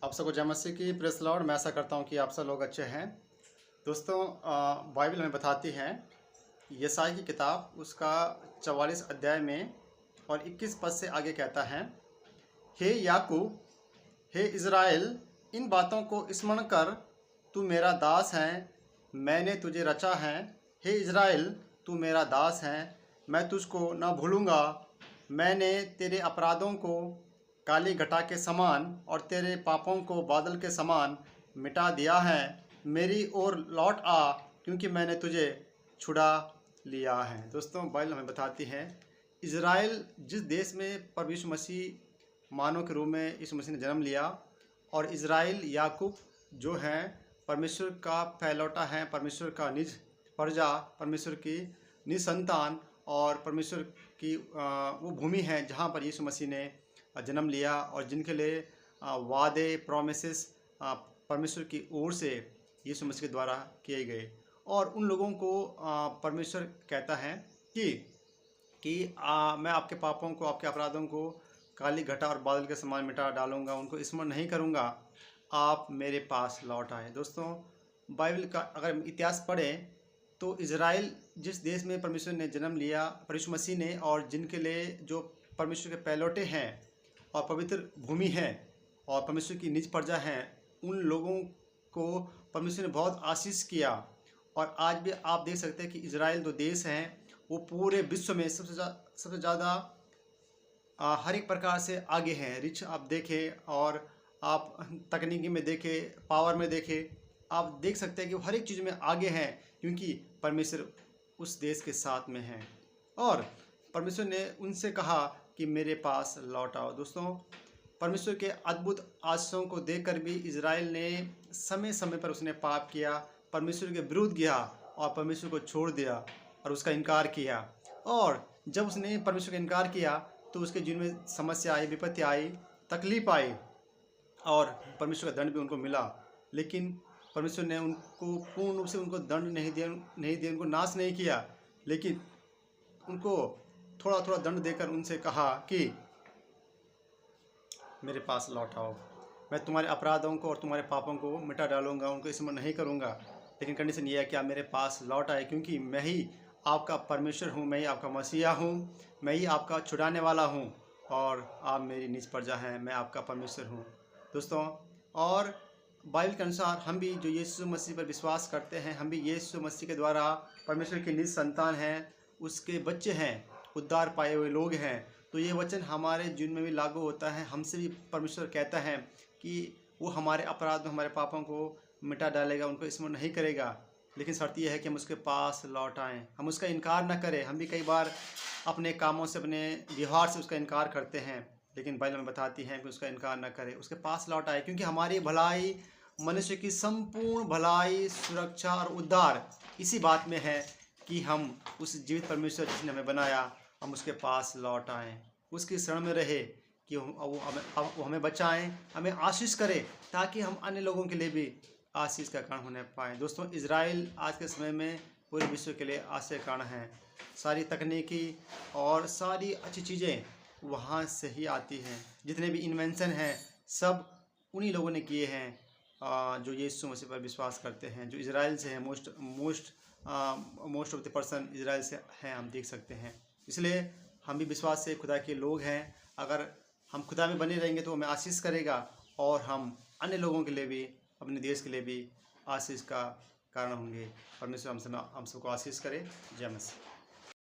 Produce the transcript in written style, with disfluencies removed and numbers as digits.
आप सबको जय मसीह की प्रेस लॉर्ड। मैं ऐसा करता हूँ कि आप सब लोग अच्छे हैं। दोस्तों, बाइबल हमें बताती है, यशायाह की किताब उसका 44 अध्याय में और 21 पद से आगे कहता है, हे याकूब, हे इज़राइल, इन बातों को स्मरण कर, तू मेरा दास है, मैंने तुझे रचा है। हे इज़राइल, तू मेरा दास है, मैं तुझको न भूलूँगा। मैंने तेरे अपराधों को काली घटा के समान और तेरे पापों को बादल के समान मिटा दिया है। मेरी ओर लौट आ, क्योंकि मैंने तुझे छुड़ा लिया है। दोस्तों, बाइबल हमें बताती है, इज़राइल जिस देश में प्रभु यीशु मसीह मानव के रूप में यीशु मसीह ने जन्म लिया, और इज़राइल याकूब जो है परमेश्वर का पहलौटा है, परमेश्वर का निज प्रजा, परमेश्वर की निज संतान और परमेश्वर की वो भूमि है जहाँ पर यीशु मसीह ने जन्म लिया और जिनके लिए वादे प्रोमिसेस परमेश्वर की ओर से यीशु मसीह के द्वारा किए गए। और उन लोगों को परमेश्वर कहता है कि मैं आपके पापों को, आपके अपराधों को काली घटा और बादल के समान मिटा डालूंगा, उनको स्मरण नहीं करूंगा, आप मेरे पास लौट आए। दोस्तों, बाइबल का अगर इतिहास पढ़ें तो इज़राइल जिस देश में परमेश्वर ने जन्म लिया, परमेश्वर मसीह ने, और जिनके लिए जो परमेश्वर के पहलौटे हैं और पवित्र भूमि है और परमेश्वर की निज प्रजा हैं, उन लोगों को परमेश्वर ने बहुत आशीष किया। और आज भी आप देख सकते हैं कि इज़राइल जो देश हैं वो पूरे विश्व में सबसे ज़्यादा हर एक प्रकार से आगे हैं। रिच आप देखें और आप तकनीकी में देखें, पावर में देखें, आप देख सकते हैं कि वो हर एक चीज़ में आगे हैं, क्योंकि परमेश्वर उस देश के साथ में हैं। और परमेश्वर ने उनसे कहा कि मेरे पास लौट आओ। दोस्तों, परमेश्वर के अद्भुत आशीषों को देखकर भी इज़राइल ने समय समय पर उसने पाप किया, परमेश्वर के विरुद्ध गया और परमेश्वर को छोड़ दिया और उसका इनकार किया। और जब उसने परमेश्वर का इनकार किया तो उसके जीवन में समस्या आई, विपत्ति आई, तकलीफ आई और परमेश्वर का दंड भी उनको मिला। लेकिन परमेश्वर ने उनको पूर्ण रूप से उनको दंड नहीं दिया, उनको नाश नहीं किया, लेकिन उनको थोड़ा थोड़ा दंड देकर उनसे कहा कि मेरे पास लौट आओ, मैं तुम्हारे अपराधों को और तुम्हारे पापों को मिटा डालूंगा, उनको स्मरण नहीं करूंगा। लेकिन कंडीशन ये है कि आप मेरे पास लौट आए, क्योंकि मैं ही आपका परमेश्वर हूँ, मैं ही आपका मसीहा हूँ, मैं ही आपका छुड़ाने वाला हूँ और आप मेरी निज प्रजा हैं, मैं आपका परमेश्वर हूँ। दोस्तों, और बाइबल के अनुसार हम भी जो यीशु मसीह पर विश्वास करते हैं, हम भी यीशु मसीह के द्वारा परमेश्वर के निज संतान हैं, उसके बच्चे हैं, उद्धार पाए हुए लोग हैं। तो ये वचन हमारे जीवन में भी लागू होता है। हमसे भी परमेश्वर कहता है कि वो हमारे अपराध, हमारे पापों को मिटा डालेगा, उनको स्मरण नहीं करेगा। लेकिन शर्त यह है कि हम उसके पास लौट आएँ, हम उसका इनकार ना करें। हम भी कई बार अपने कामों से, अपने व्यवहार से उसका इनकार करते हैं, लेकिन बाइबल में बताती है कि उसका इनकार न करें, उसके पास लौट आए, क्योंकि हमारी भलाई, मनुष्य की संपूर्ण भलाई, सुरक्षा और उद्धार इसी बात में है कि हम उस जीवित परमेश्वर जिसने हमें बनाया, हम उसके पास लौट आएँ, उसकी शरण में रहे कि वो हमें बचाएं, हमें आशीष करें, ताकि हम अन्य लोगों के लिए भी आशीष का कारण होने पाएँ। दोस्तों, इज़राइल आज के समय में पूरे विश्व के लिए आश्चर्य का कारण है। सारी तकनीकी और सारी अच्छी चीज़ें वहाँ से ही आती हैं। जितने भी इन्वेंशन हैं सब उन्हीं लोगों ने किए हैं जो यीशु मसीह पर विश्वास करते हैं, जो इज़राइल से हैं। Most of the person Israel से हैं, हम देख सकते हैं। इसलिए हम भी विश्वास से खुदा के लोग हैं। अगर हम खुदा में बने रहेंगे तो हमें आशीष करेगा और हम अन्य लोगों के लिए भी, अपने देश के लिए भी आशीष का कारण होंगे। परमेश्वर हम सबको आशीष करे। जय मसीह।